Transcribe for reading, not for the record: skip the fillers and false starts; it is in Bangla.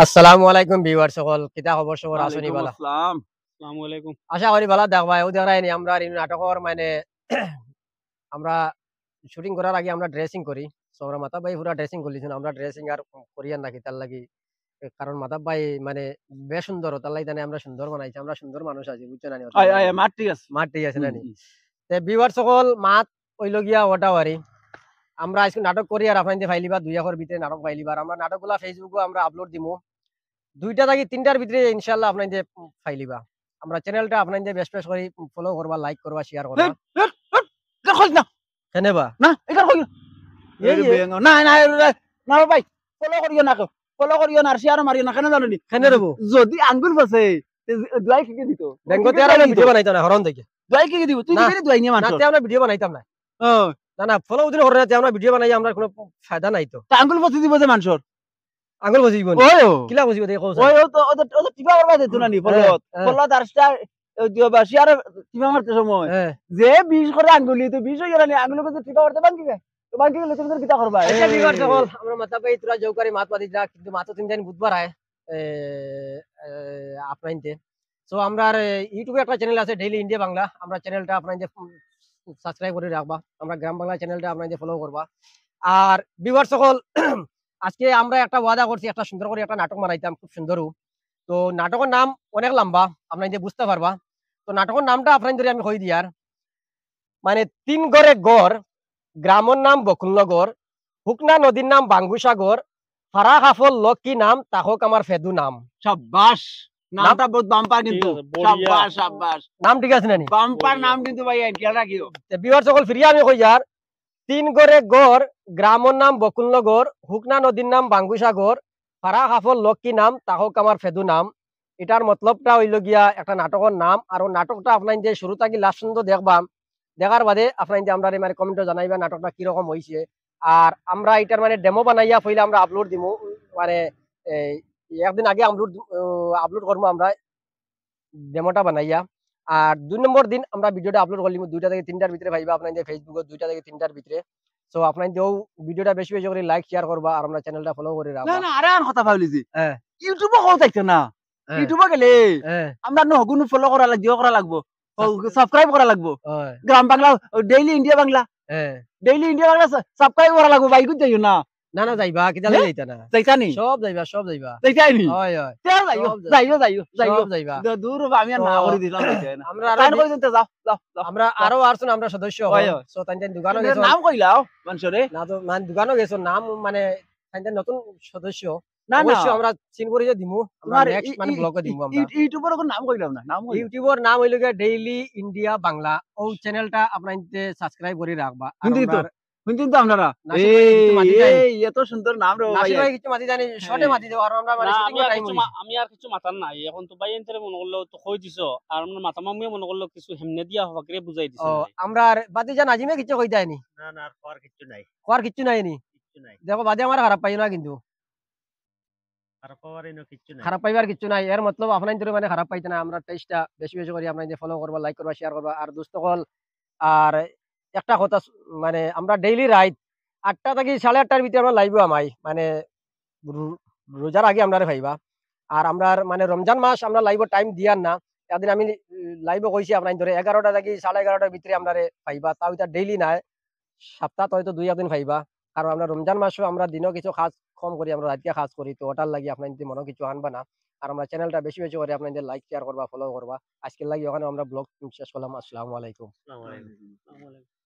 আসসালামু আলাইকুম ভিউয়ার সকল কিতা খবর সকল আসনি বালা আসসালাম। আসসালামু আলাইকুম। আশা করি বালা দেখবা ও দেখাইনি আমরা এই নাটকর মানে আমরা শুটিং করার আগে আমরা ড্রেসিং করি সো আমরা মাথা ভাই পুরা ড্রেসিং করলিছেন আমরা ড্রেসিং আর করিয়ান নাকি তার লাগি কারণ মাথা ভাই মানে বেশ সুন্দর তার লাগি জানি আমরা সুন্দর বানাইছি আমরা সুন্দর মানুষ আছি বুঝছো না আয় আয় মাঠ ঠিক আছে। মাঠ ঠিক আছে নানি তে ভিউয়ার সকল মাত হইল গিয়া ওটাওয়ারি আমরা আজকে নাটক করি আর আপনাদের ফাইলিবা দুই একর ভিতরে নাটক ফাইলিবার আমরা নাটকগুলা ফেসবুকে আমরা আপলোড দিমু 2টা থেকে 3টার ভিতরে ইনশাআল্লাহ আপনাদের ফাইলিবা আমরা চ্যানেলটা আপনাদের বেশ বেশ করে ফলো করবা লাইক করবা শেয়ার করবা দেখছ না কেনেবা না এটা কই না না না ভাই ফলো করিও না শেয়ার মারিও না কেন জানো নি কেনে দেবো যদি আঙ্গুল বসে দুয়াই কি দিত ব্যাংকতে আর ভিডিও বানাইতো না হরন থেকে দুয়াই কি দিব তুই দিবি দুয়াই নিয়ে মানছ না আমরা ভিডিও বানাইতাম না না না ফলো উদিন হরে না আমরা ভিডিও বানাই আমরা কোনো ফায়দা নাই তো আঙ্গুল বসে দিব যে মানছর আঙ্গুল বসিব না ওই কিলা বসিব দেখো ওই ও তো টিপা করবা দিত না নি ফলো আর স্টার দিবা শেয়ার টিপা মারতে সময় যে 20 করে আঙ্গুলি তো 20 হই গেল আঙ্গুল বসে টিপা করতে বাকি গে তো বাকি গেলে তুমি কিটা করবা এটা বিবার সকল আমরা মাথা পাই তোরা জৌকারি মাত পাদি যা কিন্তু মাত্র 3 দিন বুধবার আয় আপনাইতে সো আমরা ইউটিউবে একটা চ্যানেল আছে ডেইলি ইন্ডিয়া বাংলা আমরা চ্যানেলটা আপনাদের সাবস্ক্রাইব করে রাখবা আমরা গ্রাম বাংলা চ্যানেলটা আপনাদের ফলো করবা আর বিবার সকল আজকে আমরা একটা ওয়াদা করছি একটা সুন্দর করে একটা নাটক বানাইতাম খুব সুন্দরও তো নাটকের নাম অনেক লম্বা আপনাদের বুঝতে পারবা তো নাটকের নামটা আপনাদের আমি কই দিয়ার মানে 3 গড়ে গড় গ্রামের নাম বকুলনগর হুকনা নদীর নাম বাঙ্গুসাগর ফারা হাফল লক্ষ্মী নাম তাহক আমার ফেদু নাম শাবাশ নামটা বহুত বাম্পার কিন্তু শাবাশ শাবাশ নাম ঠিক আছে নানি বাম্পার নাম কিন্তু ভাই খেয়াল রাখিও বিহার সকল ফিরিয়া আমি কই যার 3 গড়ে গড় গ্রামের নাম বকুলনগর হুকনা নদীর নাম বাঙ্গুসাগর ফারা হাফল লক্ষ্মী নাম তাহক আমার ফেদু নাম এটার মতলবটা হইল গিয়া একটা নাটকের নাম আর নাটকটা আপনার যে শুরু থেকে লাস্ট পর্যন্ত দেখবাম দেখার বাদে আপনার যে আমরা মানে কমেন্টে জানাইবা নাটকটা কিরকম হয়েছে আর আমরা এটার মানে ডেমো বানাইয়া ফইলে আমরা আপলোড দিমু মানে একদিন আগে আপলোড করবো আমরা ডেমোটা বানাইয়া আর 2 নম্বর দিন আমরা ভিডিওটা আপলোড করলিম 2টা থেকে 3টার ভিতরে ভাইবা আপনাদের ফেসবুকে 2টা থেকে 3টার ভিতরে সো আপনাদেরও ভিডিওটা বেশি বেশি করে লাইক শেয়ার করবা আর আমরা চ্যানেলটা ফলো করে রাখবা না না আরে আর কথা ভাবলিছি ইউটিউবে কও যাইতো না ইউটিউবে গেলে আমরা নগুন ফলো করা লাগবে করা লাগবে সাবস্ক্রাইব করা লাগবে Gram Bangla daily India Bangla daily India Bangla subscribe করা লাগবে বাইক যাইও না না না যাইবা কিতা যাইতা না যাইতানি সব যাইবা যাইতানি হয় হয় যাইও যাইবা দূর আমি আর না করে দিলাম আমরা তাই কই দিতে যাও যাও আমরা আরো আসুন আমরা সদস্য হয় সো তাইন দোকানও গেছো নাম কইলাও মানুষরে না তো মানে দোকানও গেছো নাম মানে তাইন নতুন সদস্য না না অবশ্যই আমরা চিন করে দিমু আমরা নেক্সট মানে ব্লগে দিমু আমরা ইউটিউবের কোন নাম কইলাম না নাম ইউটিউবের নাম হইল ডেইলি ইন্ডিয়া বাংলা ও চ্যানেলটা আপনাদের সাবস্ক্রাইব করে রাখবা আর আমরা শুনছেন তো আপনারা এই এত সুন্দর নাম রে ভাই ভাই কিছু মাটি জানি শর্টে মাটি দেব আর আমরা মানে শুটিং টাইম আমি আর কিছু মাতার নাই এখন তো ভাই এনতে মনে করলো তো কই দিছো আর আমরা মাথা মামিও মনে করলো কিছু হেমনে দিয়া হবা করে বুঝাই দিছো আমরা বাদি জান আজিমে কিছু কই দেয়নি না না আর কিছু নাই কোয়ার কিছু নাই নি কিছু নাই দেখো বাদে আমার খারাপ পাইও না কিন্তু খারাপ পাইবার কিছু নাই এর মতলব আপনাদের মানে খারাপ পাইতে না আমরা টেস্টটা বেশি বেশি করে আপনাদের ফলো করবা লাইক করবা শেয়ার করবা আর দোস্তকল আর একটা কথা মানে আমরা ডেইলি রাইট 8টা থেকে 8:30টার ভিতরে আমরা লাইভ আমাই মানে রোজার আগে আমরা ভাইবা আর আমরা মানে রমজান মাস আমরা লাইভ টাইম দিয়ার না একদিন আমি লাইভে কইছি আপনার ধরে 11টা থেকে 11:30টার ভিতরে আমরা পাইবা তাও এটা ডেইলি নাই সপ্তাহ হয়তো 2 দিন পাইবা কারণ আমরা রমজান মাসও আমরা দিনও কিছু খাস কম করি আমরা রাতে খাস করি তো ওটার লাগি আপনাদের মনে কিছু আনবা না আর আমরা চ্যানেলটা বেশি বেশি করে আপনাদের লাইক শেয়ার করবা ফলো করবা আজকের লাগি ওখানে আমরা ব্লগ শেষ করলাম আসসালামু আলাইকুম